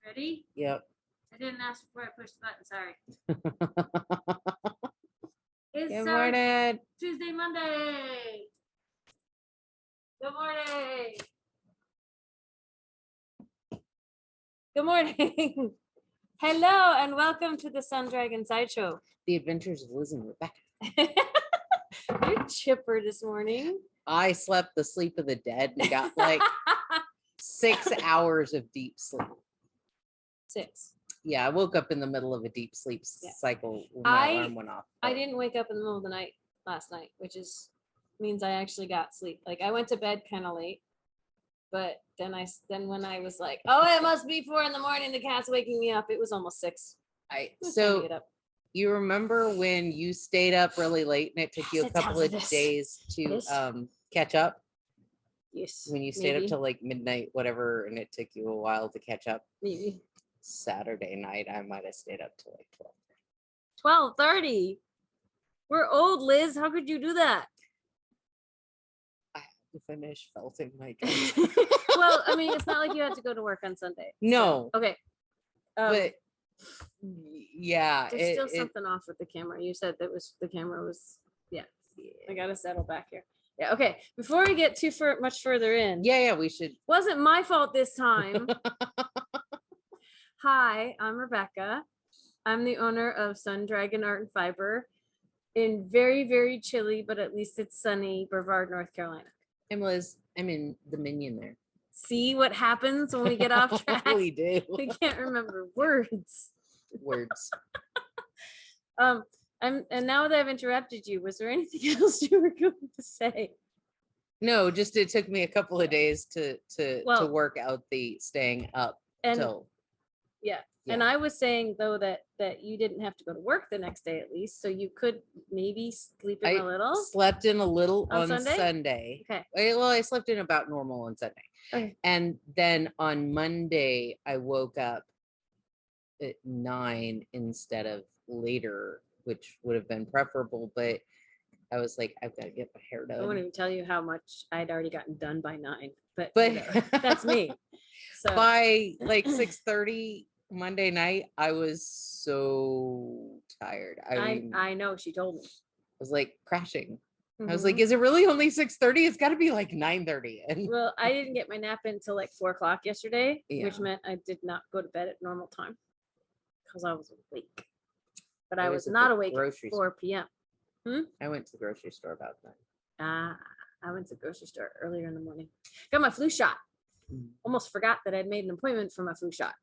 Ready? Yep. I didn't ask before I pushed the button. Sorry. It's Good morning. Tuesday, Monday. Good morning. Good morning. Hello and welcome to the Sun Dragon Sideshow. The Adventures of Liz and Rebecca. You're chipper this morning. I slept the sleep of the dead and got like 6 hours of deep sleep. 6. Yeah, I woke up in the middle of a deep sleep cycle when my alarm went off. I didn't wake up in the middle of the night last night, which means I actually got sleep. Like I went to bed kind of late, but then when I was like, oh, it must be 4 a.m, the cat's waking me up. It was almost 6. So you remember when you stayed up really late and it took you a couple of days to catch up? Yes. When you stayed up till like midnight, whatever, and it took you a while to catch up. Maybe. Saturday night, I might have stayed up till like 12:30. We're old, Liz. How could you do that? I had to finish felting my dress. Well, I mean, it's not like you had to go to work on Sunday. No. So, okay. But yeah, there's still something off with the camera. You said the camera was I gotta settle back here. Yeah, okay. Before we get too much further in. Yeah, we should. Wasn't my fault this time. Hi, I'm Rebecca. I'm the owner of Sun Dragon Art and Fiber in very, very chilly, but at least it's sunny, Brevard, North Carolina. I'm Liz. I'm in the Minion there. See what happens when we get off track? We do. We can't remember words. And now that I've interrupted you, was there anything else you were going to say? No, just it took me a couple of days to work out the staying up until. Yeah. And I was saying though that you didn't have to go to work the next day at least, so you could maybe sleep in a little. Slept in a little on Sunday? Sunday. Okay. Well, I slept in about normal on Sunday. Okay. And then on Monday I woke up at 9 instead of later, which would have been preferable, but I was like, I've got to get my hair done. I won't even tell you how much I'd already gotten done by 9, but that's me. So by like 6:30 Monday night, I was so tired. I know, she told me. I was like crashing. I was like, is it really only 6:30? It's got to be like 9:30. And well, I didn't get my nap until like 4 o'clock yesterday, Yeah. which meant I did not go to bed at normal time because I was awake. But I was not awake at 4 p.m. I went to the grocery store about that. I went to the grocery store earlier in the morning. Got my flu shot. Almost forgot that I'd made an appointment for my flu shot.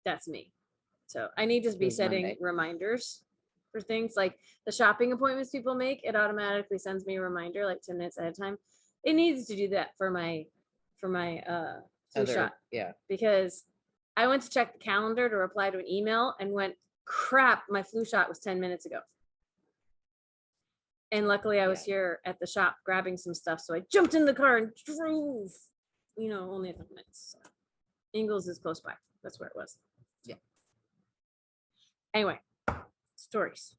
That's me. So I need to be setting Monday. reminders for things like the shopping appointments people make. It automatically sends me a reminder like 10 minutes ahead of time. It needs to do that for my flu shot. Yeah. Because I went to check the calendar to reply to an email and went, crap, my flu shot was 10 minutes ago. And luckily I was here at the shop grabbing some stuff. So I jumped in the car and drove, only a couple minutes. So Ingalls is close by. That's where it was. Yeah. Anyway, stories.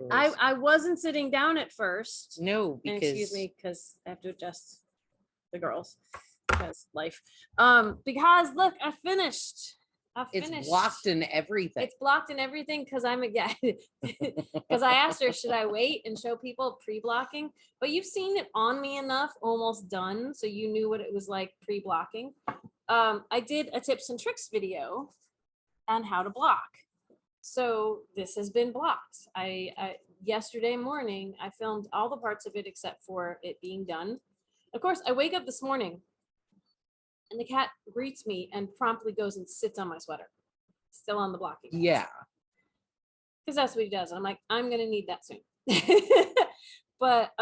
I wasn't sitting down at first. No, because. And excuse me, because I have to adjust the girls. Because life. Because look, I finished. It's blocked in everything. It's blocked in everything because because I asked her, should I wait and show people pre-blocking? But you've seen it on me enough, almost done, so you knew what it was like pre-blocking. I did a tips and tricks video on how to block. So this has been blocked. I yesterday morning, I filmed all the parts of it except for it being done. Of course, I wake up this morning and the cat greets me and promptly goes and sits on my sweater, still on the blocking. Yeah. Because that's what he does. I'm like, I'm going to need that soon. But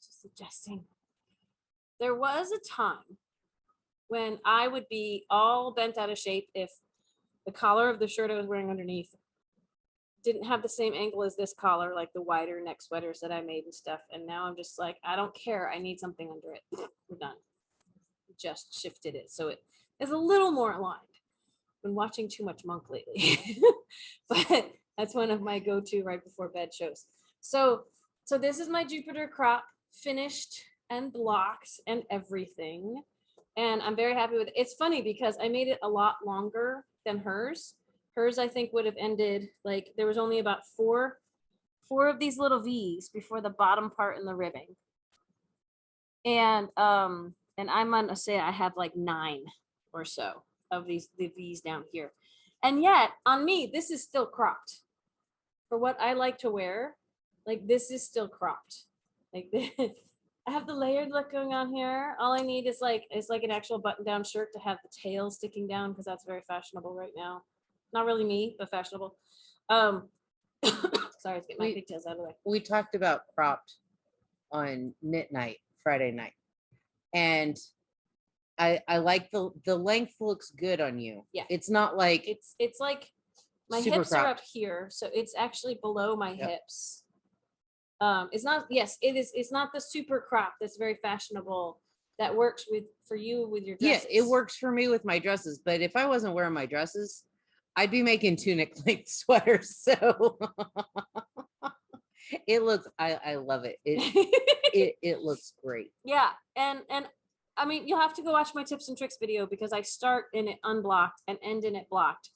just suggesting. There was a time when I would be all bent out of shape if the collar of the shirt I was wearing underneath didn't have the same angle as this collar, like the wider neck sweaters that I made and stuff. And now I'm just like, I don't care. I need something under it. We're done. Just shifted it so it is a little more aligned. Been watching too much Monk lately, but that's one of my go-to right before bed shows. So this is my Jupiter crop, finished and blocked and everything. and I'm very happy with it. It's funny because I made it a lot longer than hers. Hers, I think, would have ended like there was only about four of these little V's before the bottom part in the ribbing. And I'm gonna say I have like 9 or so of the V's down here. And yet on me, this is still cropped. For what I like to wear, like this is still cropped. Like I have the layered look going on here. All I need is like an actual button-down shirt to have the tail sticking down because that's very fashionable right now. Not really me, but fashionable. Sorry, let's get my pigtails out of the way. We talked about cropped on knit night, Friday night. And I like the length looks good on you. Yeah. It's not like it's like my hips are up here, so it's actually below my hips. It's not, yes, it is, it's not the super crop that's very fashionable that works for you with your dresses. Yeah, it works for me with my dresses, but if I wasn't wearing my dresses, I'd be making tunic length sweaters. So it looks, I love it. It looks great. Yeah, and I mean, you'll have to go watch my tips and tricks video because I start in it unblocked and end in it blocked.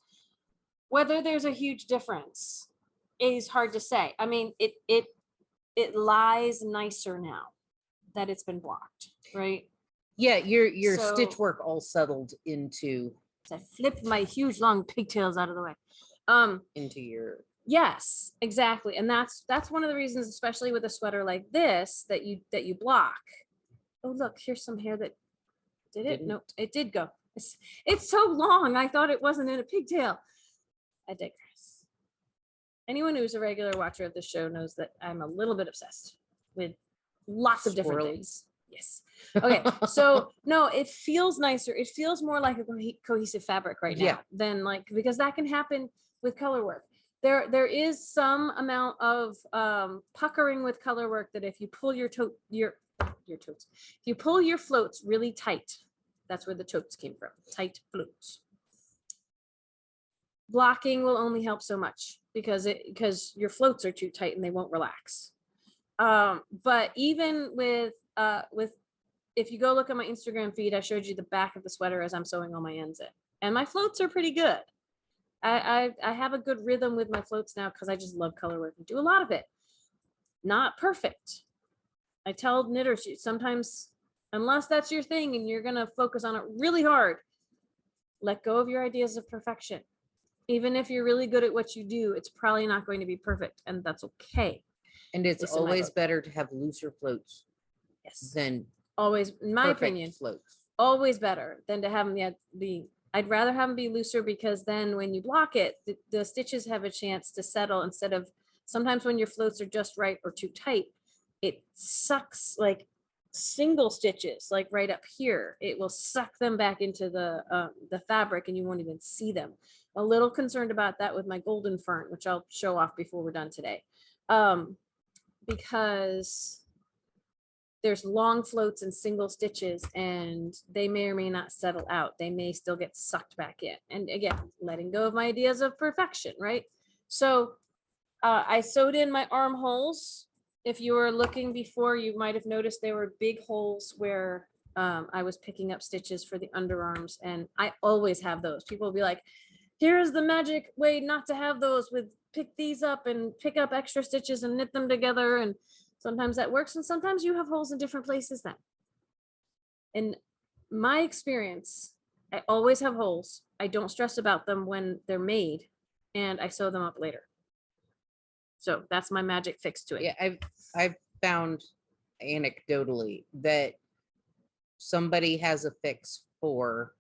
Whether there's a huge difference is hard to say. I mean, it lies nicer now that it's been blocked, right? Yeah, your stitch work all settled into. I flipped my huge long pigtails out of the way. Into your. Yes, exactly, and that's one of the reasons, especially with a sweater like this, that you block. Oh, look, here's some hair that did it. No, it did go. It's so long. I thought it wasn't in a pigtail. I digress. Anyone who's a regular watcher of the show knows that I'm a little bit obsessed with lots of different things. Yes. Okay. So no, it feels nicer. It feels more like a cohesive fabric right now than like, because that can happen with color work. There is some amount of puckering with color work that if you pull your totes, if you pull your floats really tight, that's where the totes came from, tight floats. Blocking will only help so much because your floats are too tight and they won't relax. But even with if you go look at my Instagram feed, I showed you the back of the sweater as I'm sewing all my ends in, and my floats are pretty good. I have a good rhythm with my floats now because I just love color work and do a lot of it. Not perfect. I tell knitters sometimes, unless that's your thing and you're gonna focus on it really hard, let go of your ideas of perfection. Even if you're really good at what you do, it's probably not going to be perfect, and that's okay. And it's always better to have looser floats. Yes. Than always, in my opinion, floats. Always better than to have them be. I'd rather have them be looser because then when you block it, the stitches have a chance to settle instead of sometimes when your floats are just right or too tight, it sucks like single stitches, like right up here. It will suck them back into the fabric and you won't even see them. A little concerned about that with my Goldenfern, which I'll show off before we're done today. Because there's long floats and single stitches and they may or may not settle out. They may still get sucked back in. And again, letting go of my ideas of perfection, right? So I sewed in my armholes. If you were looking before, you might have noticed there were big holes where I was picking up stitches for the underarms, and I always have those. People will be like, here's the magic way not to have those, with pick these up and pick up extra stitches and knit them together. And sometimes that works. And sometimes you have holes in different places then. In my experience, I always have holes. I don't stress about them when they're made, and I sew them up later. So that's my magic fix to it. Yeah, I've found anecdotally that somebody has a fix for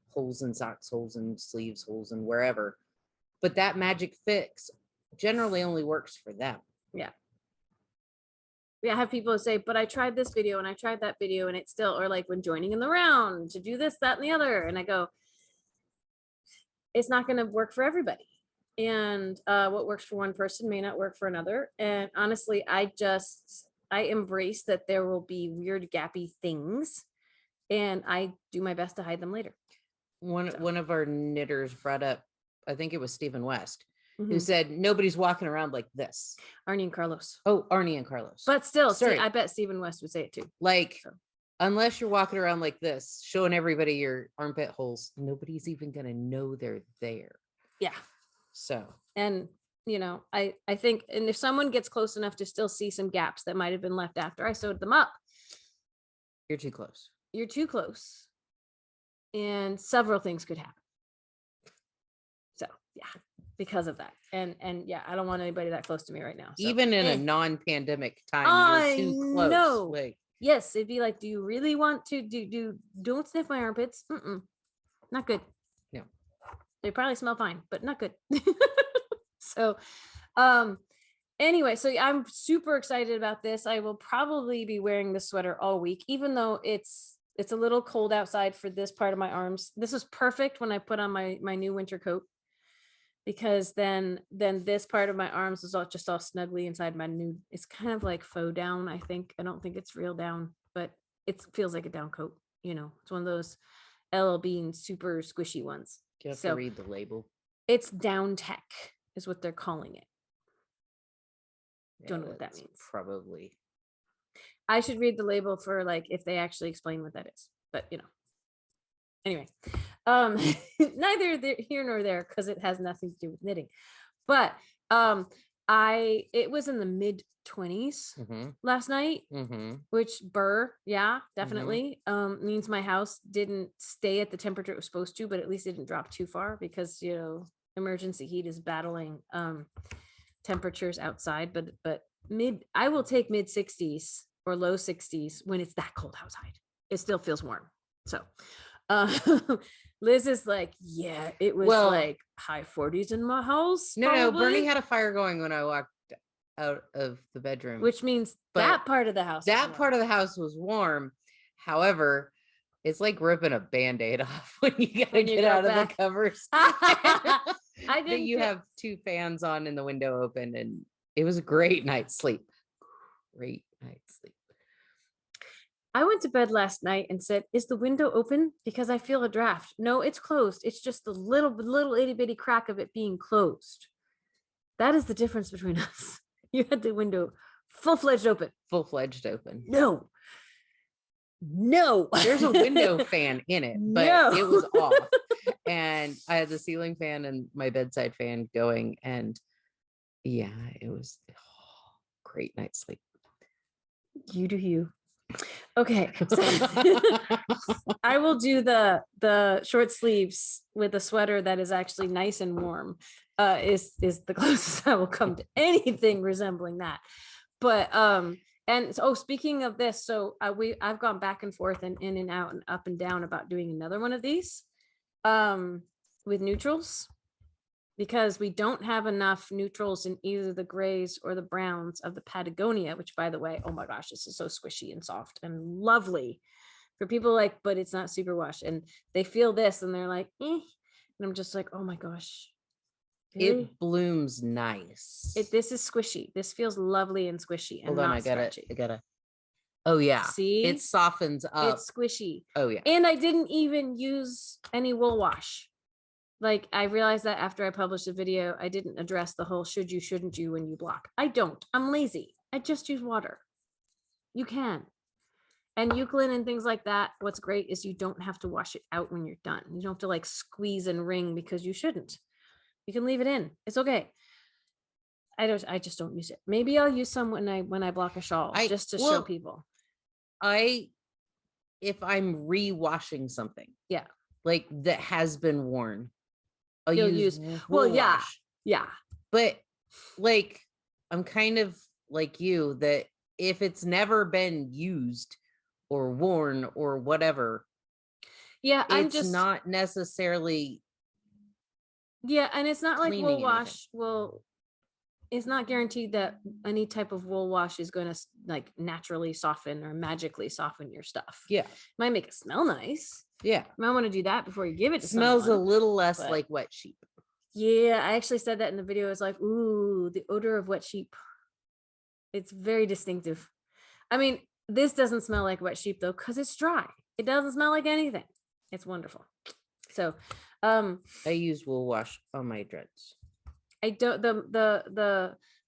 holes in socks, holes in sleeves, holes in wherever, but that magic fix generally only works for them. Yeah. I have people say, but I tried this video and I tried that video and it's still, or like when joining in the round to do this, that, and the other. And I go, it's not going to work for everybody. And what works for one person may not work for another. And honestly, I embrace that there will be weird gappy things, and I do my best to hide them later. One of our knitters brought up, I think it was Stephen West, who said nobody's walking around like this. Arnie and Carlos. Oh, Arnie and Carlos. But still, see, I bet Stephen West would say it too. Like, Unless you're walking around like this, showing everybody your armpit holes, nobody's even going to know they're there. Yeah. So, and I think, and if someone gets close enough to still see some gaps that might have been left after I sewed them up, you're too close. You're too close. And several things could happen. So yeah, because of that. And yeah, I don't want anybody that close to me right now. So, even in a non-pandemic time, you're too close. No. Like, yes, it'd be like, do you really want to don't sniff my armpits? Not good. No. They probably smell fine, but not good. So anyway, so I'm super excited about this. I will probably be wearing this sweater all week, even though it's a little cold outside for this part of my arms. This was perfect when I put on my new winter coat, because then this part of my arms is all snugly inside my new, it's kind of like faux down, I think. I don't think it's real down, but it feels like a down coat. It's one of those LL Bean super squishy ones. You have to read the label. It's down tech is what they're calling it. Don't know what that means. Probably. I should read the label for like if they actually explain what that is. But anyway, neither here nor there, because it has nothing to do with knitting. But it was in the mid-20s last night, which definitely means my house didn't stay at the temperature it was supposed to, but at least it didn't drop too far, because emergency heat is battling temperatures outside. But I will take mid 60s or low 60s when it's that cold outside. It still feels warm. So Liz is like, yeah, it was like high 40s in my house. No, Bernie had a fire going when I walked out of the bedroom, which means that part of the house was warm. However, it's like ripping a Band-Aid off when you gotta get out of the covers. You have two fans on and the window open, and it was a great night's sleep. Great night's sleep. I went to bed last night and said, is the window open? Because I feel a draft. No, it's closed. It's just the little itty bitty crack of it being closed. That is the difference between us. You had the window full-fledged open. Full-fledged open. No. There's a window fan in it, but it was off. And I had the ceiling fan and my bedside fan going. And yeah, it was great night's sleep. You do you. Okay, so I will do the short sleeves with a sweater that is actually nice and warm. Is the closest I will come to anything resembling that. But and so speaking of this, so I've gone back and forth and in and out and up and down about doing another one of these with neutrals, because we don't have enough neutrals in either the grays or the browns of the Patagonia, which, by the way, oh my gosh, this is so squishy and soft and lovely for people like, but it's not superwash, and they feel this and they're like, and I'm just like, oh my gosh. Really? It blooms nice. This is squishy. This feels lovely and squishy. And hold on, I gotta. Oh yeah. See, it softens up. It's squishy. Oh yeah. And I didn't even use any wool wash. Like, I realized that after I published the video, I didn't address the whole should you, shouldn't you when you block. I don't. I'm lazy. I just use water. You can. And Eucalypt and things like that, what's great is you don't have to wash it out when you're done. You don't have to like squeeze and wring because you shouldn't. You can leave it in. It's okay. I just don't use it. Maybe I'll use some when I block a shawl just to show people. If I'm re-washing something. Yeah. Like that has been worn. You'll use yeah. But like, I'm kind of like you, that if it's never been used or worn or whatever, it's not necessarily. Yeah, and it's not like wool wash. Well, it's not guaranteed that any type of wool wash is going to like naturally soften or magically soften your stuff. Yeah, it might make it smell nice. Yeah, you might want to do that before you give it to smells someone, a little less like wet sheep. Yeah, I actually said that in the video. It's like, ooh, the odor of wet sheep. It's very distinctive. I mean, this doesn't smell like wet sheep though, because it's dry. It doesn't smell like anything. It's wonderful. So, I use wool wash on my dreads. I don't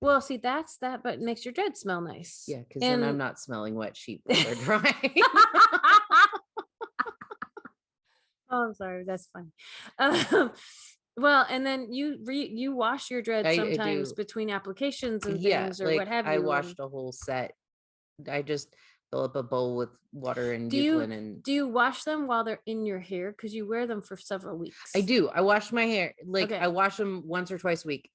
well, see, that's that, but it makes your dreads smell nice. Yeah, because then I'm not smelling wet sheep when they're dry. Oh, I'm sorry. That's funny. Well, and then you wash your dreads I sometimes do. between applications and Yeah, things or like what have I you. washed a whole set. I just fill up a bowl with water and Do you Eucalypt and do you wash them while they're in your hair? Because you wear them for several weeks. I do. I wash my hair. Like Okay. I wash them once or twice a week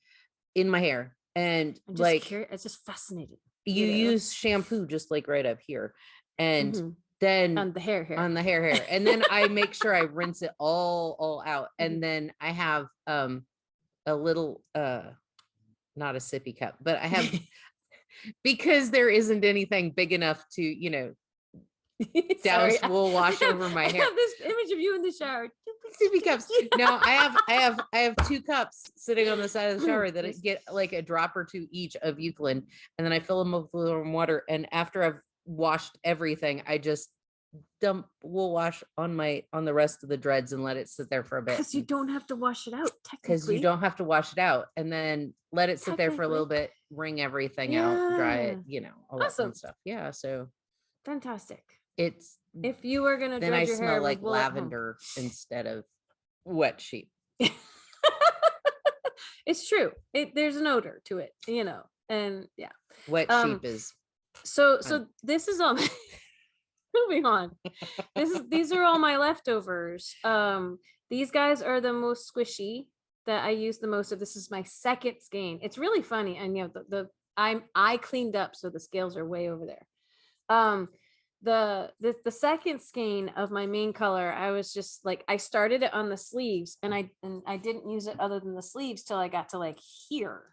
in my hair. And I'm just like curious. It's just fascinating. you use shampoo just like right up here. And Mhm. then On the hair. on the hair. And then I make sure I rinse it all out. And then I have a little not a sippy cup, but I have because there isn't anything big enough to, Sorry, douse wool wash over my hair. I have this image of you in the shower. Sippy cups. No, I have 2 cups sitting on the side of the shower that I get like a drop or 2 each of Eucalypt, and then I fill them up with warm water. And after I've washed everything, I just dump wool wash on the rest of the dreads and let it sit there for a bit. Because you don't have to wash it out, Because you technically. don't have to wash it out, and then let it sit there for a little bit, wring everything out, dry it, all that fun stuff. Yeah, so fantastic. it's If you were gonna then I dread your smell hair like with wool at home. lavender instead of wet sheep. It's true. There's an odor to it, and yeah. Wet sheep is So this is all moving on. These are all my leftovers. These guys are the most squishy that I use the most of. This is my second skein. It's really funny, and I cleaned up, so the scales are way over there. The second skein of my main color, I was just like, I started it on the sleeves, and I didn't use it other than the sleeves till I got to like here,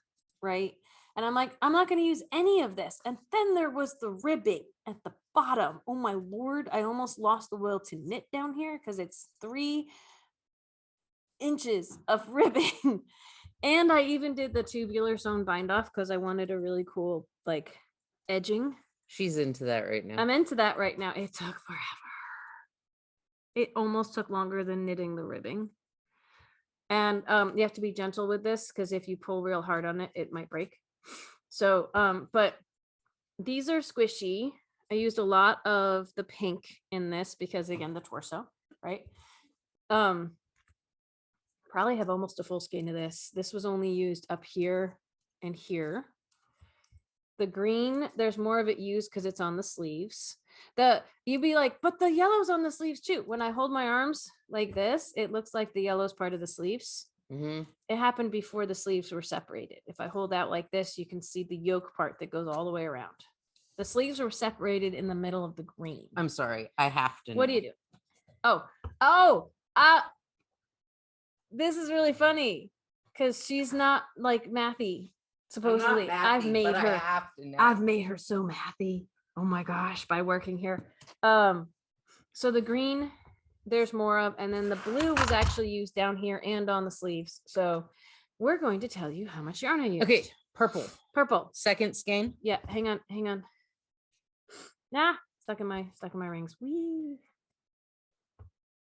right? And I'm like, I'm not going to use any of this. And then there was the ribbing at the bottom. Oh my Lord. I almost lost the will to knit down here because it's 3 inches of ribbing. And I even did the tubular sewn bind off because I wanted a really cool like edging. She's into that right now. I'm into that right now. It took forever. It almost took longer than knitting the ribbing. And you have to be gentle with this because if you pull real hard on it, it might break. So, but these are squishy. I used a lot of the pink in this because again, the torso, right? Probably have almost a full skein of this. This was only used up here and here. The green, there's more of it used because it's on the sleeves. You'd be like, but the yellow's on the sleeves too. When I hold my arms like this, it looks like the yellow's part of the sleeves. Mm-hmm. It happened before the sleeves were separated. If I hold out like this, you can see the yoke part that goes all the way around. The sleeves were separated in the middle of the green. I'm sorry. I have to know. What do you do? This is really funny because she's not like mathy. Supposedly, I've made her. I've made her so mathy. Oh my gosh, by working here. So the green, there's more of, and then the blue was actually used down here and on the sleeves. So we're going to tell you how much yarn I used. Okay, purple. Second skein. Yeah, hang on. Nah, stuck in my rings. Whee.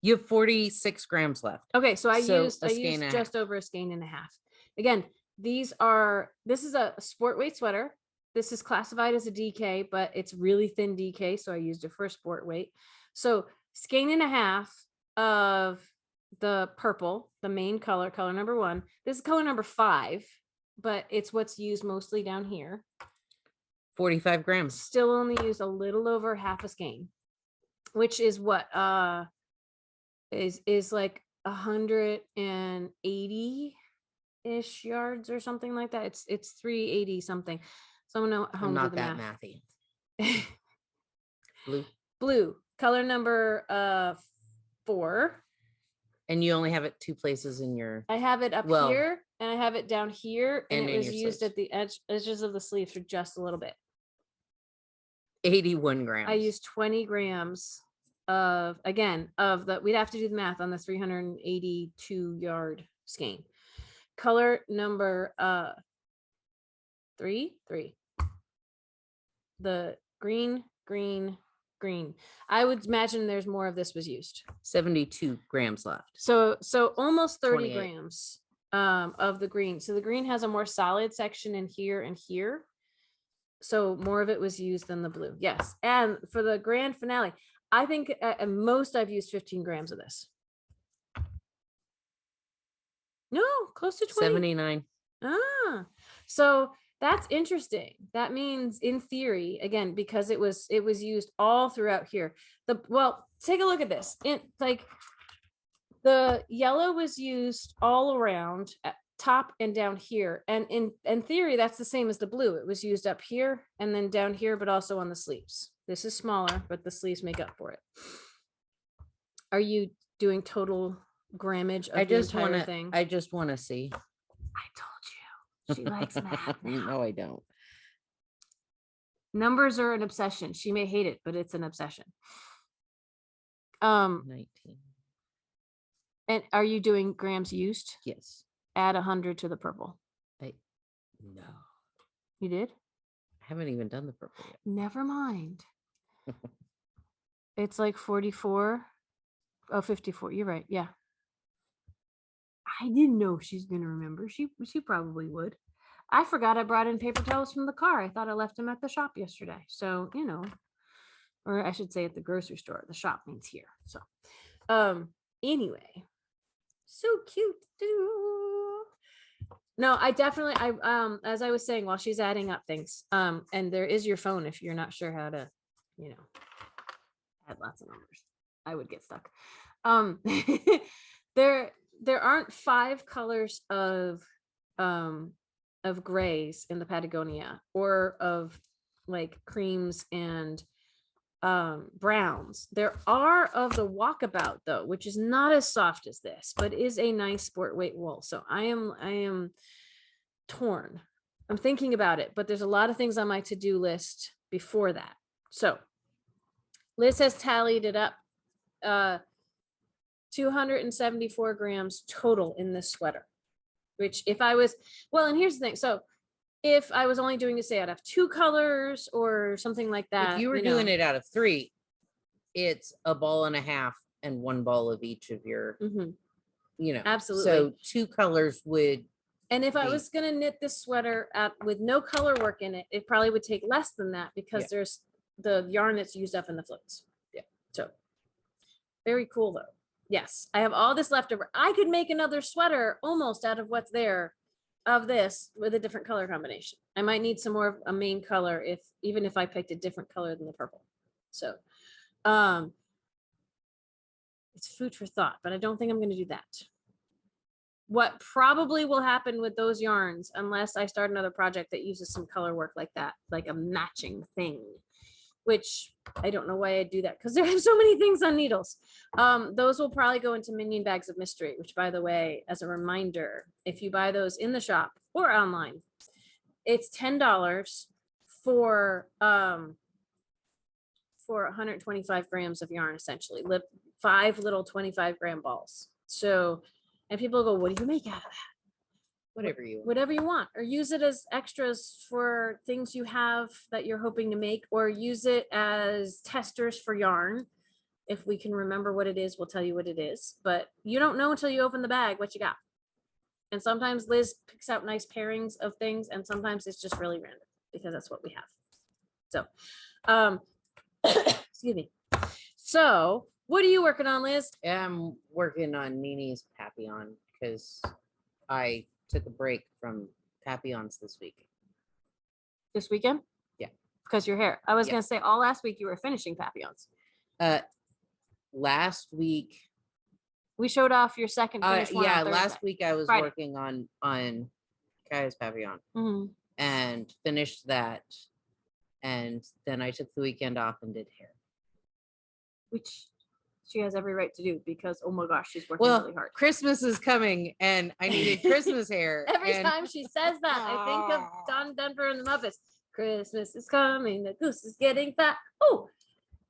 You have 46 grams left. Okay, so I used skein just over a skein and a half. Again, this is a sport weight sweater. This is classified as a DK, but it's really thin DK, so I used it for a sport weight. So skein and a half of the purple, the main color number 1. This is color number 5, but it's what's used mostly down here. 45 grams. Still only used a little over half a skein, which is what is like 180-ish yards or something like that. It's 380 something. Someone at home I'm do the not that math. mathy. Blue color number 4. And you only have it 2 places in your. I have it up here and I have it down here, and it was used at the edges of the sleeves for just a little bit. 81 grams. I used 20 grams of we'd have to do the math on the 382 yard skein. Color number 3. The green. I would imagine there's more of this was used. 72 grams left. So almost 30 28 grams of the green. So the green has a more solid section in here and here. So more of it was used than the blue. Yes. And for the grand finale, I think at most I've used 15 grams of this. No, close to 20. 79. Ah, so that's interesting. That means in theory, again, because it was used all throughout here. Well, take a look at this. Like the yellow was used all around at top and down here. And in theory, that's the same as the blue. It was used up here and then down here, but also on the sleeves. This is smaller, but the sleeves make up for it. Are you doing total grammage of the entire thing? I just want to see. I told you. She likes math. No, I don't. Numbers are an obsession. She may hate it, but it's an obsession. 19. And are you doing grams used? Yes. Add 100 to the purple. No. You did? I haven't even done the purple yet. Never mind. It's like 44. Oh, 54. You're right. Yeah. I didn't know she's gonna remember. She probably would. I forgot I brought in paper towels from the car. I thought I left them at the shop yesterday. So, or I should say at the grocery store. The shop means here. So anyway. So cute. No, I definitely as I was saying while she's adding up things, and there is your phone if you're not sure how to, add lots of numbers. I would get stuck. There aren't 5 colors of grays in the Patagonia, or of like creams and browns. There are of the Walkabout though, which is not as soft as this, but is a nice sport weight wool. So I am torn. I'm thinking about it, but there's a lot of things on my to-do list before that. So Liz has tallied it up. 274 grams total in this sweater, which if I was, well, and here's the thing. So if I was only doing to say I'd have 2 colors or something like that. If you were doing it out of 3, it's a ball and a half and 1 ball of each of your, absolutely. So 2 colors would. And if I was going to knit this sweater with no color work in it, it probably would take less than that because there's the yarn that's used up in the floats. Yeah. So very cool though. Yes. I have all this left over. I could make another sweater almost out of what's there of this with a different color combination. I might need some more of a main color even if I picked a different color than the purple. So it's food for thought, but I don't think I'm going to do that. What probably will happen with those yarns, unless I start another project that uses some color work like that, like a matching thing, which I don't know why I do that because there are so many things on needles. Those will probably go into Minion Bags of Mystery, which, by the way, as a reminder, if you buy those in the shop or online, it's $10 for 125 grams of yarn, essentially, 5 little 25-gram balls. So, and people go, what do you make out of that? Whatever you want, or use it as extras for things you have that you're hoping to make, or use it as testers for yarn. If we can remember what it is, we'll tell you what it is, but you don't know until you open the bag what you got. And sometimes Liz picks out nice pairings of things, and sometimes it's just really random because that's what we have. So excuse me. So what are you working on, Liz? I'm working on Nini's Papillon because I took a break from Papillons this week. This weekend? Yeah. Because your hair. I was going to say all last week you were finishing Papillons. Last week. We showed off your second finished one. Yeah, last week I was working on Kaya's Papillon and finished that. And then I took the weekend off and did hair. Which she has every right to do because, oh my gosh, she's working really hard. Christmas is coming and I needed Christmas hair. Every time she says that, I think of Don Denver and the Muppets. Christmas is coming, the goose is getting fat. Oh,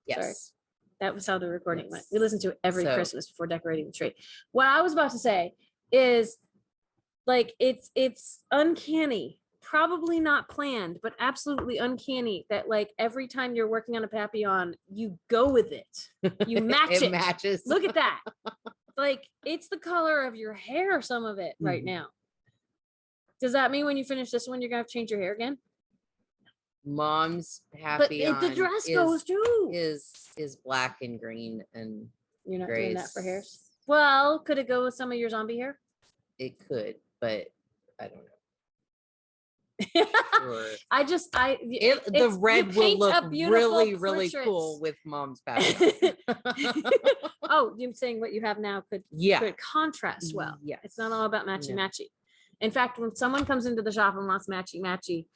yes. Sorry. That was how the recording went. We listened to it every Christmas before decorating the tree. What I was about to say is, like, it's uncanny. Probably not planned, but absolutely uncanny that like every time you're working on a Papillon, you go with it. You match it. It matches. Look at that. Like it's the color of your hair, some of it right now. Does that mean when you finish this one, you're gonna have to change your hair again? Mom's Papillon. But the dress goes too. Is black and green and you're not doing that for hairs. Well, could it go with some of your zombie hair? it could, but I don't know. Sure. The red will look really cool with mom's Papillon. Oh, you're saying what you have now could contrast well. Yeah, it's not all about matchy. In fact, when someone comes into the shop and wants matchy,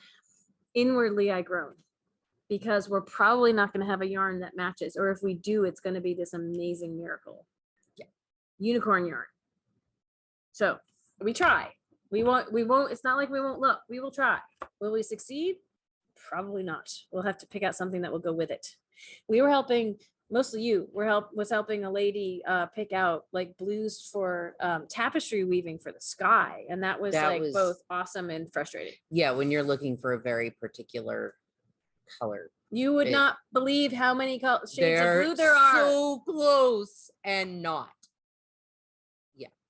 inwardly I groan, because we're probably not going to have a yarn that matches, or if we do, it's going to be this amazing miracle. Yeah, unicorn yarn. So we try. We won't, it's not like we won't look. We will try. Will we succeed? Probably not. We'll have to pick out something that will go with it. We were helping, mostly you, was helping a lady pick out like blues for tapestry weaving for the sky. And that was both awesome and frustrating. Yeah, when you're looking for a very particular color. You would not believe how many shades of blue there are. So close and not.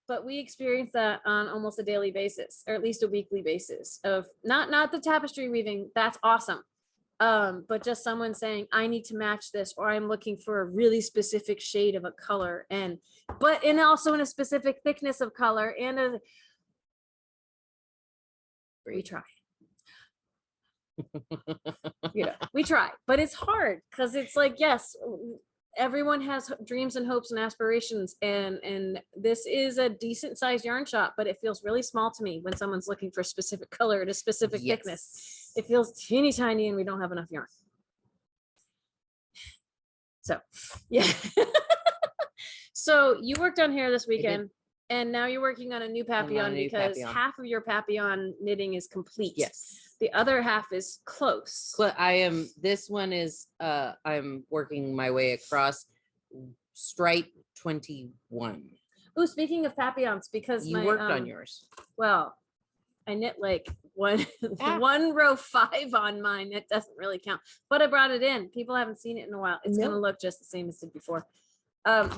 But we experience that on almost a daily basis, or at least a weekly basis, of not the tapestry weaving. That's awesome. But just someone saying, I need to match this, or I'm looking for a really specific shade of a color, and also in a specific thickness of color, and we try. We try, but it's hard because it's like, yes, everyone has dreams and hopes and aspirations, and this is a decent sized yarn shop, but it feels really small to me when someone's looking for a specific color at a specific thickness. It feels teeny tiny and we don't have enough yarn. So yeah. So you worked on hair this weekend, and now you're working on a new Papillon because half of your Papillon knitting is complete. Yes. The other half is close. This one is, I'm working my way across stripe 21. Oh, speaking of Papillons, because you worked on yours. Well, I knit like one row 5 on mine. It doesn't really count, but I brought it in. People haven't seen it in a while. It's going to look just the same as it did before.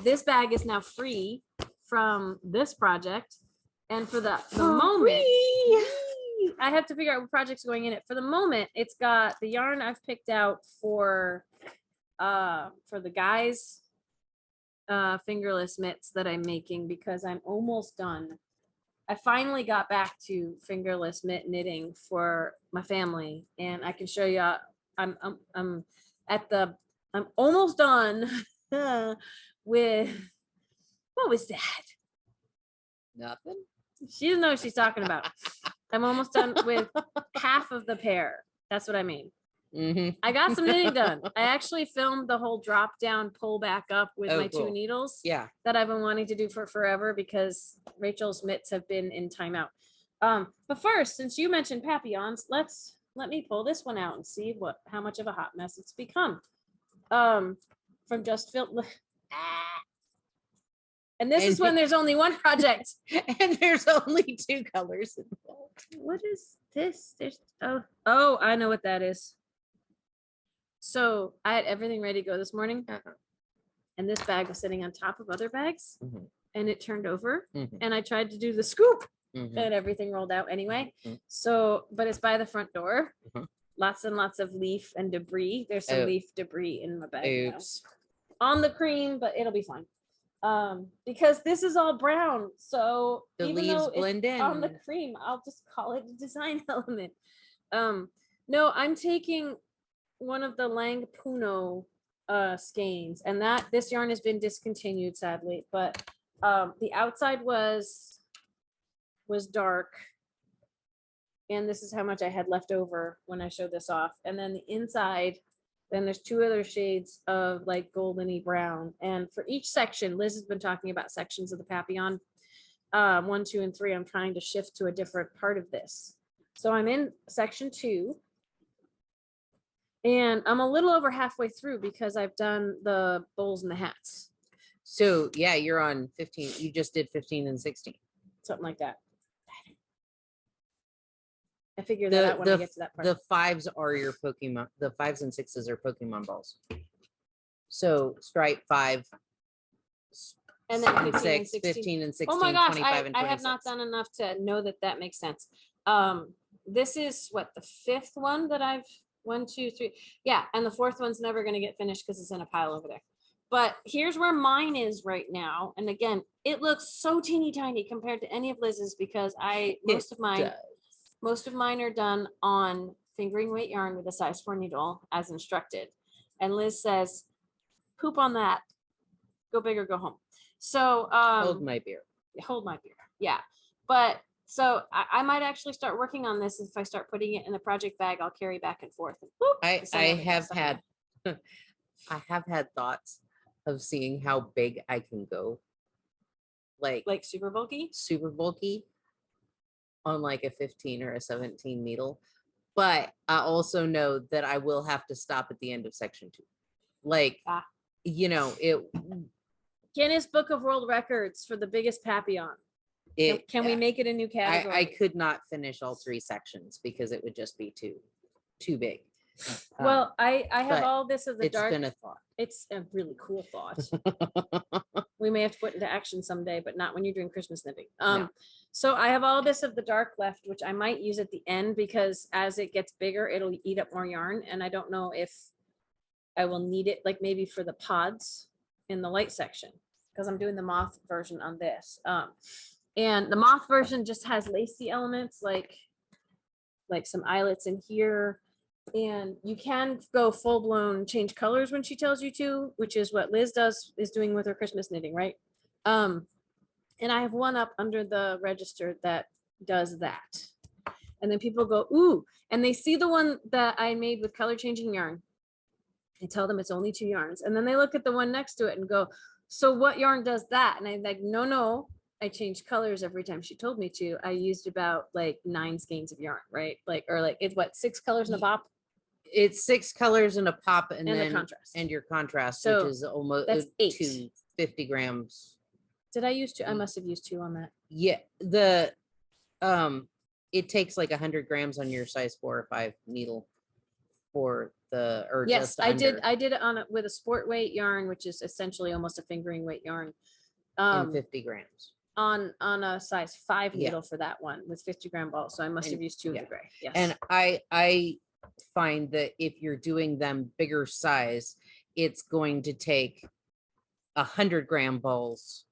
This bag is now free from this project. And for the moment, I have to figure out what project's going in it. For the moment, it's got the yarn I've picked out for the guys' fingerless mitts that I'm making, because I'm almost done. I finally got back to fingerless mitt knitting for my family, and I can show you. I'm almost done with, what was that? Nothing. She doesn't know what she's talking about. I'm almost done with half of the pair. That's what I mean. Mm-hmm. I got some knitting done. I actually filmed the whole drop down, pull back up with my 2 needles. Yeah. That I've been wanting to do for forever, because Rachel's mitts have been in timeout. But first, since you mentioned Papillons, let me pull this one out and see how much of a hot mess it's become. From Just Filled. And this is when there's only one project. And there's only 2 colors involved. What is this? Oh, I know what that is. So I had everything ready to go this morning. And this bag was sitting on top of other bags. Mm-hmm. And it turned over. Mm-hmm. And I tried to do the scoop. Mm-hmm. And everything rolled out anyway. Mm-hmm. So, but it's by the front door. Mm-hmm. Lots and lots of leaf and debris. There's some leaf debris in my bag. Oops. Now. On the cream, but it'll be fine. Because this is all brown, so the leaves blend in on the cream, I'll just call it a design element. No, I'm taking one of the Lang Puno skeins, and this yarn has been discontinued, sadly, but the outside was dark, and this is how much I had left over when I showed this off, and then the inside. Then there's 2 other shades of like goldeny brown. And for each section, Liz has been talking about sections of the Papillon. 1, 2, and 3. I'm trying to shift to a different part of this. So I'm in section 2. And I'm a little over halfway through because I've done the bowls and the hats. So yeah, you're on 15. You just did 15 and 16. Something like that. I figured that out when I get to that part. The 5s are your Pokemon. The 5s and 6s are Pokemon balls. So stripe 5. And then 15 6, and 16. 15 and 16, oh my gosh, 25 and 26. I have not done enough to know that makes sense. This is the 5th one that I've 1, 2, 3. Yeah, and the 4th one's never going to get finished because it's in a pile over there. But here's where mine is right now. And again, it looks so teeny tiny compared to any of Liz's because most of mine are done on fingering weight yarn with a size 4 needle as instructed. And Liz says, poop on that, go big or go home. So Hold my beer. Hold my beer. Yeah. But so I might actually start working on this. If I start putting it in a project bag, I'll carry back and forth. And whoop, I have had I have had thoughts of seeing how big I can go. Like super bulky on like a 15 or a 17 needle. But I also know that I will have to stop at the end of section 2. Like, it Guinness Book of World Records for the biggest Papillon. Can we make it a new category? I could not finish all 3 sections because it would just be too big. Well, I have all this of the dark. It's been a thought. It's a really cool thought. We may have to put into action someday, but not when you're doing Christmas knitting. No. So I have all this of the dark left, which I might use at the end because as it gets bigger, it'll eat up more yarn. And I don't know if I will need it, like maybe for the pods in the light section, because I'm doing the moth version on this. And the moth version just has lacy elements like some eyelets in here. And you can go full blown change colors when she tells you to, which is what Liz is doing with her Christmas knitting, right? And I have one up under the register that does that. And then people go, ooh, and they see the one that I made with color changing yarn. I tell them it's only 2 yarns. And then they look at the one next to it and go, so what yarn does that? And I'm like, no, I changed colors every time she told me to. I used about like 9 skeins of yarn, right? It's what, 6 colors in a pop? It's 6 colors in a pop, and then the contrast. And your contrast, so which is almost that's 8 to 50 grams. Did I use 2? I must have used 2 on that. Yeah, it takes like 100 grams on your size 4 or 5 needle for the yes, I did it on with a sport weight yarn, which is essentially almost a fingering weight yarn. 50 grams on a size 5 needle for that one with 50 gram balls. So I must have used 2 of the gray. Yes. And I find that if you're doing them bigger size, it's going to take 100 gram balls.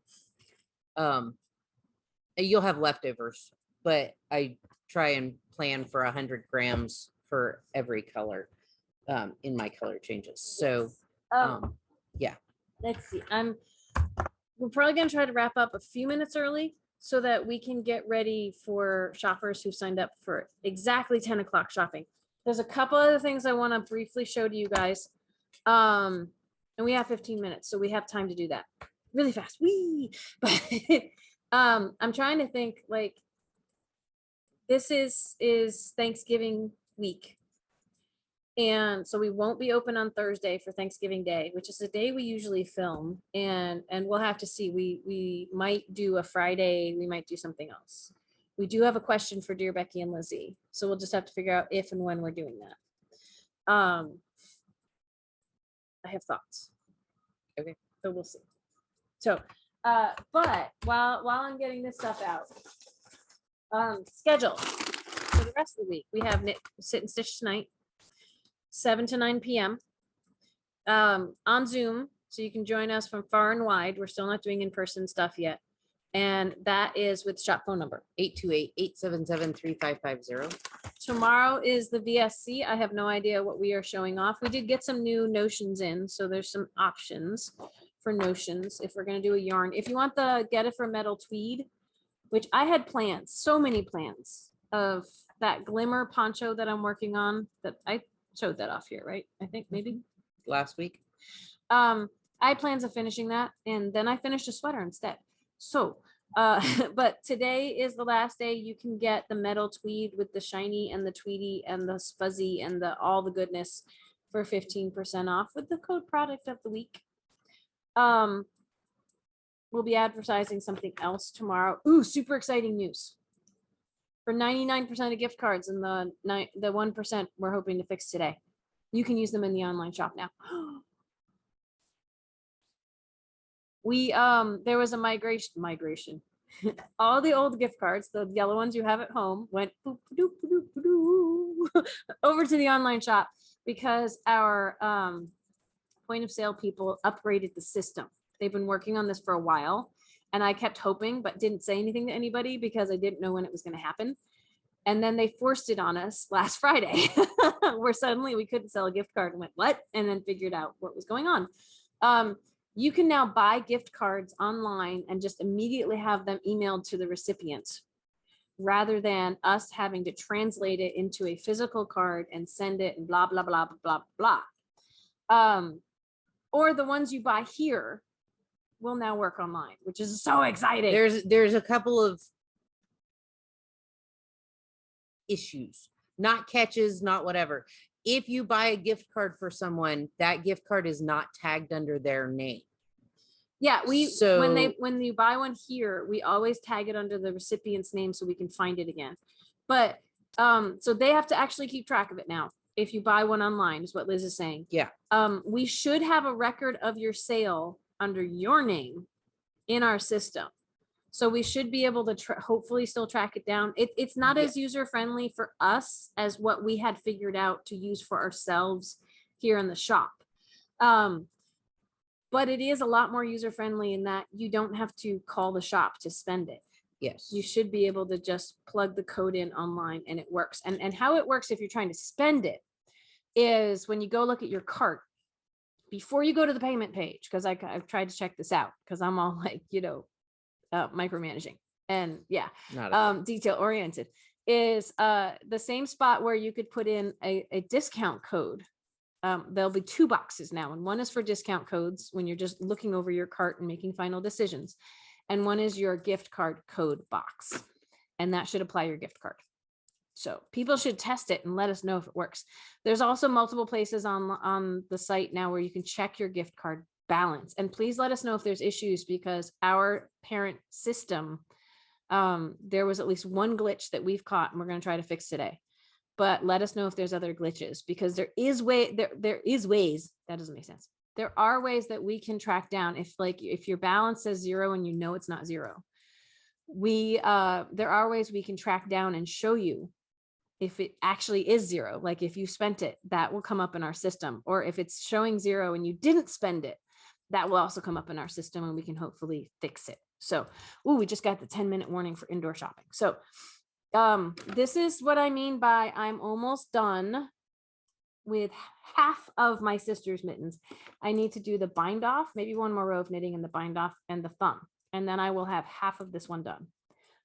You'll have leftovers, but I try and plan for 100 grams for every color in my color changes. So yeah. Let's see. We're probably going to try to wrap up a few minutes early so that we can get ready for shoppers who signed up for exactly 10 o'clock shopping. There's a couple other things I want to briefly show to you guys. And we have 15 minutes, so we have time to do that really fast. Whee! But I'm trying to think, like, this is Thanksgiving week. And so we won't be open on Thursday for Thanksgiving Day, which is the day we usually film. And we'll have to see. We might do a Friday. We might do something else. We do have a question for Dear Becky and Lizzie. So we'll just have to figure out if and when we're doing that. I have thoughts. Okay. So we'll see. So, but while I'm getting this stuff out, schedule for the rest of the week, we have knit, sit and stitch tonight, 7 to 9 p.m. On Zoom, so you can join us from far and wide. We're still not doing in-person stuff yet. And that is with shop phone number 828-877-3550. Tomorrow is the VSC. I have no idea what we are showing off. We did get some new notions in, so there's some options for notions if we're going to do a yarn. If you want the Get It for Metal tweed, which I had plans, so many plans of that glimmer poncho that I'm working on, that I showed that off here, right? I think maybe Last week. I had plans of finishing that, and then I finished a sweater instead. So, but today is the last day you can get the metal tweed with the shiny and the tweedy and the fuzzy and all the goodness for 15% off with the code product of the week. We'll be advertising something else tomorrow. Ooh, super exciting news. For 99% of gift cards and the 1% we're hoping to fix today, you can use them in the online shop now. There was a migration. All the old gift cards, the yellow ones you have at home, went boop, boop, boop, boop, boop, over to the online shop because our point of sale people upgraded the system. They've been working on this for a while, and I kept hoping, but didn't say anything to anybody because I didn't know when it was going to happen. And then they forced it on us last Friday, where suddenly we couldn't sell a gift card and went, what? And then figured out what was going on. You can now buy gift cards online and just immediately have them emailed to the recipient, rather than us having to translate it into a physical card and send it and blah, blah, blah, blah, blah, blah. Or the ones you buy here will now work online, which is so exciting. There's a couple of issues, not catches, not whatever. If you buy a gift card for someone, that gift card is not tagged under their name. Yeah, when you buy one here, we always tag it under the recipient's name so we can find it again. But so they have to actually keep track of it now. If you buy one online, is what Liz is saying. Yeah. We should have a record of your sale under your name in our system. So we should be able to hopefully still track it down. It's not as user friendly for us as what we had figured out to use for ourselves here in the shop. But it is a lot more user friendly in that you don't have to call the shop to spend it. Yes. You should be able to just plug the code in online and it works. And how it works if you're trying to spend it is when you go look at your cart, before you go to the payment page, because I've tried to check this out because I'm all like, micromanaging and detail oriented, is the same spot where you could put in a discount code. There'll be 2 boxes now, and one is for discount codes when you're just looking over your cart and making final decisions, and one is your gift card code box, and that should apply your gift card. So people should test it and let us know if it works. There's also multiple places on the site now where you can check your gift card balance, and please let us know if there's issues, because our parent system, there was at least one glitch that we've caught and we're going to try to fix today. But let us know if there's other glitches, because there is ways, that doesn't make sense. There are ways that we can track down if your balance says 0 and it's not 0. There are ways we can track down and show you if it actually is 0. Like if you spent it, that will come up in our system. Or if it's showing 0 and you didn't spend it, that will also come up in our system and we can hopefully fix it. So, we just got the 10-minute warning for indoor shopping. So this is what I mean by I'm almost done with half of my sister's mittens. I need to do the bind off, maybe one more row of knitting and the bind off and the thumb. And then I will have half of this one done.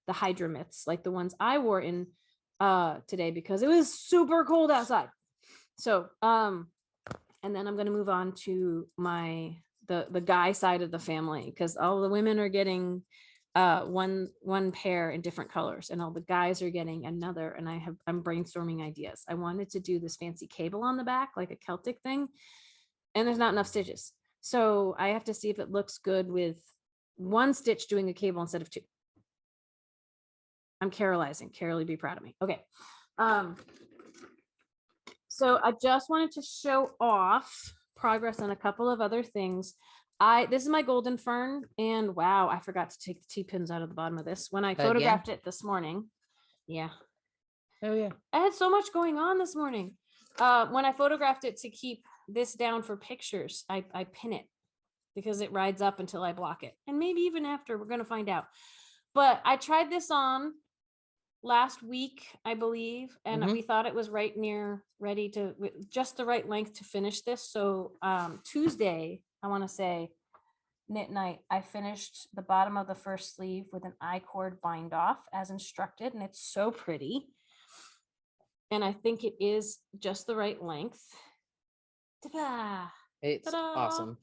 The Hydra mitts, like the ones I wore in today because it was super cold outside. So, and then I'm going to move on to the guy side of the family, because all the women are getting one pair in different colors and all the guys are getting another, and I'm brainstorming ideas. I wanted to do this fancy cable on the back, like a Celtic thing, and there's not enough stitches, so I have to see if it looks good with one stitch doing a cable instead of 2. I'm Carolizing. Carol, be proud of me. Okay. So I just wanted to show off progress on a couple of other things. This is my Goldenfern, and wow, I forgot to take the T-pins out of the bottom of this when I photographed it this morning. Yeah. Oh yeah. I had so much going on this morning. When I photographed it to keep this down for pictures, I pin it because it rides up until I block it. And maybe even after, we're going to find out. But I tried this on last week, I believe, and we thought it was ready to just the right length to finish this. So Tuesday, I want to say knit night, I finished the bottom of the first sleeve with an I-cord bind off as instructed, and it's so pretty. And I think it is just the right length. Ta-da! It's Ta-da! awesome.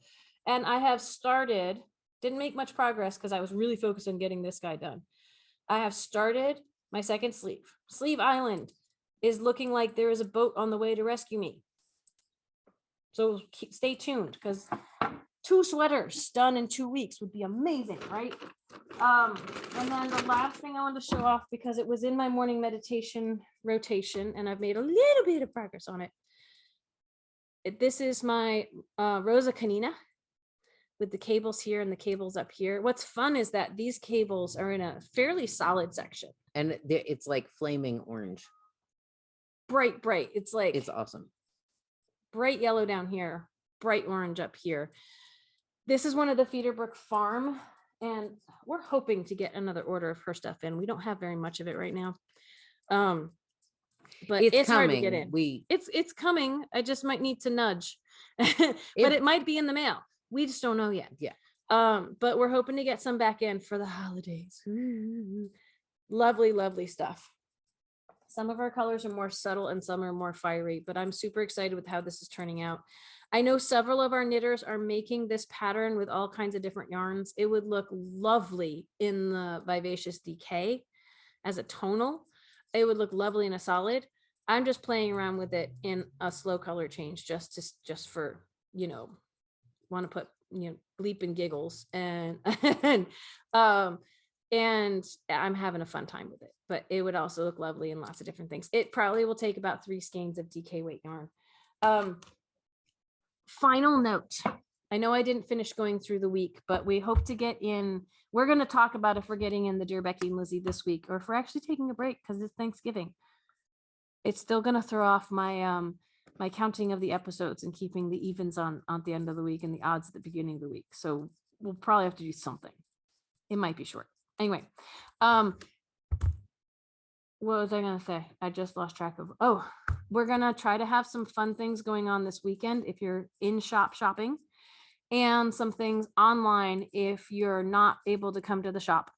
And I have started, didn't make much progress because I was really focused on getting this guy done. I have started my second sleeve. Sleeve Island is looking like there is a boat on the way to rescue me. So stay tuned, because 2 sweaters done in 2 weeks would be amazing, right? And then the last thing I wanted to show off, because it was in my morning meditation rotation and I've made a little bit of progress on it. This is my Rosa Canina with the cables here and the cables up here. What's fun is that these cables are in a fairly solid section. And it's like flaming orange. Bright. It's like, it's awesome. Bright yellow down here, bright orange up here. This is one of the Feederbrook Farm, and we're hoping to get another order of her stuff in. We don't have very much of it right now. But it's hard to get in. It's coming. I just might need to nudge. But it might be in the mail. We just don't know yet. Yeah. But we're hoping to get some back in for the holidays. Ooh. Lovely, lovely stuff. Some of our colors are more subtle and some are more fiery, but I'm super excited with how this is turning out. I know several of our knitters are making this pattern with all kinds of different yarns. It would look lovely in the Vivacious Decay as a tonal. It would look lovely in a solid. I'm just playing around with it in a slow color change just for, want to put, bleep and giggles and and I'm having a fun time with it, but it would also look lovely in lots of different things. It probably will take about 3 skeins of DK weight yarn. Final note. I know I didn't finish going through the week, but we hope to get in. We're going to talk about if we're getting in the Dear Becky and Lizzie this week, or if we're actually taking a break because it's Thanksgiving. It's still going to throw off my my counting of the episodes and keeping the evens on the end of the week and the odds at the beginning of the week. So we'll probably have to do something. It might be short. Anyway, what was I going to say? I just lost track of. Oh, we're going to try to have some fun things going on this weekend if you're in shopping, and some things online if you're not able to come to the shop.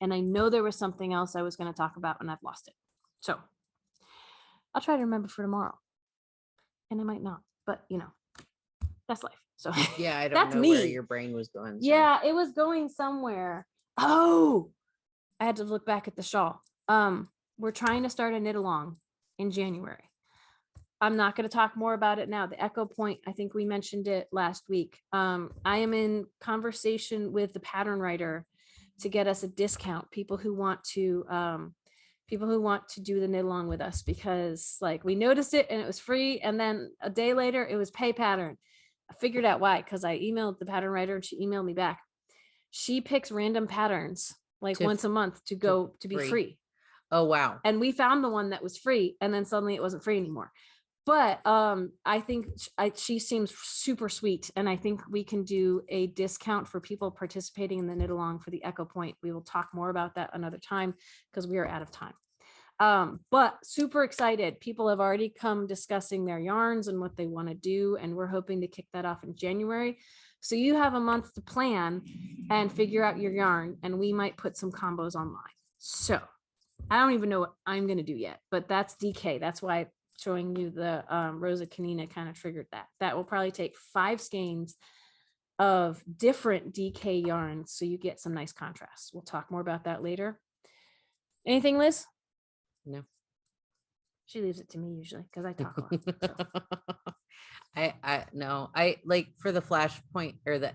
And I know there was something else I was going to talk about and I've lost it. So I'll try to remember for tomorrow. And I might not, but that's life. So yeah, I don't that's know me. where your brain was going. So. Yeah, it was going somewhere. Oh, I had to look back at the shawl. We're trying to start a knit along in January. I'm not going to talk more about it now. The Echo Point, I think we mentioned it last week. I am in conversation with the pattern writer to get us a discount. People who want to do the knit along with us, because we noticed it and it was free, and then a day later it was pay pattern. I figured out why, because I emailed the pattern writer and she emailed me back. She picks random patterns once a month to be free. Oh, wow. And we found the one that was free, and then suddenly it wasn't free anymore. But I think she seems super sweet, and I think we can do a discount for people participating in the knit along for the Echo Point. We will talk more about that another time because we are out of time. But super excited. People have already come discussing their yarns and what they want to do, and we're hoping to kick that off in January. So you have a month to plan and figure out your yarn, and we might put some combos online. So I don't even know what I'm going to do yet, but that's DK. That's why showing you the Rosa Canina kind of triggered that. That will probably take 5 skeins of different DK yarns, so you get some nice contrast. We'll talk more about that later. Anything, Liz? No. She leaves it to me usually because I talk a lot. So. I like for the flashpoint or the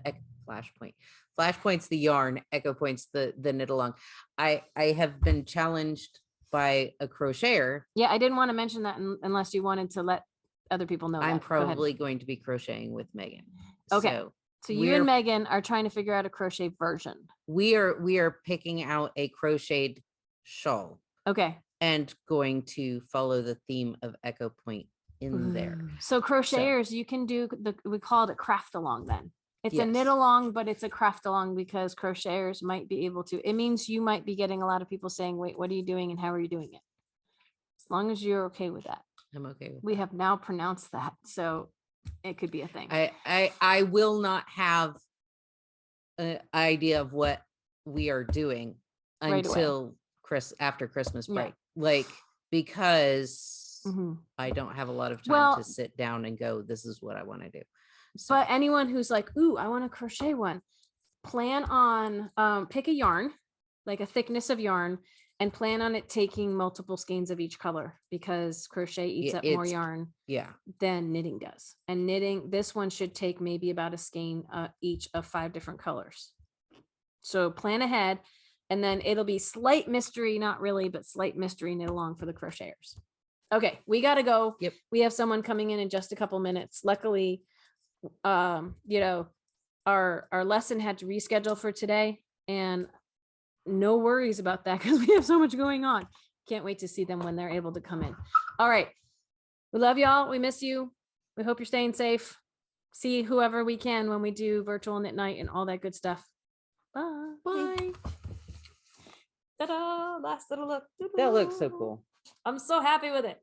flashpoint's the yarn, Echo Point's the knit along. I have been challenged by a crocheter. Yeah, I didn't want to mention that unless you wanted to let other people know. I'm probably going to be crocheting with Megan. Okay. So you and Megan are trying to figure out a crochet version. We are picking out a crocheted shawl. Okay. And going to follow the theme of Echo Point in there. So crocheters, you can do we call it a craft along then. It's a knit along, but it's a craft along because crocheters might be able to. It means you might be getting a lot of people saying, wait, what are you doing and how are you doing it? As long as you're okay with that. I'm okay with We have now pronounced that. So it could be a thing. I will not have an idea of what we are doing until after Christmas break. Because I don't have a lot of time to sit down and go, this is what I want to do. So. But anyone who's like, ooh, I want to crochet one, plan on pick a yarn, like a thickness of yarn, and plan on it taking multiple skeins of each color, because crochet eats up more yarn than knitting does. And knitting, this one should take maybe about a skein each of 5 different colors. So plan ahead. And then it'll be slight mystery, not really, but slight mystery knit along for the crocheters. Okay, we got to go. Yep. We have someone coming in just a couple minutes. Luckily, our lesson had to reschedule for today, and no worries about that because we have so much going on. Can't wait to see them when they're able to come in. All right. We love y'all. We miss you. We hope you're staying safe. see whoever we can when we do virtual knit night and all that good stuff. Bye. Bye. Ta-da! Last little look. That looks so cool. I'm so happy with it.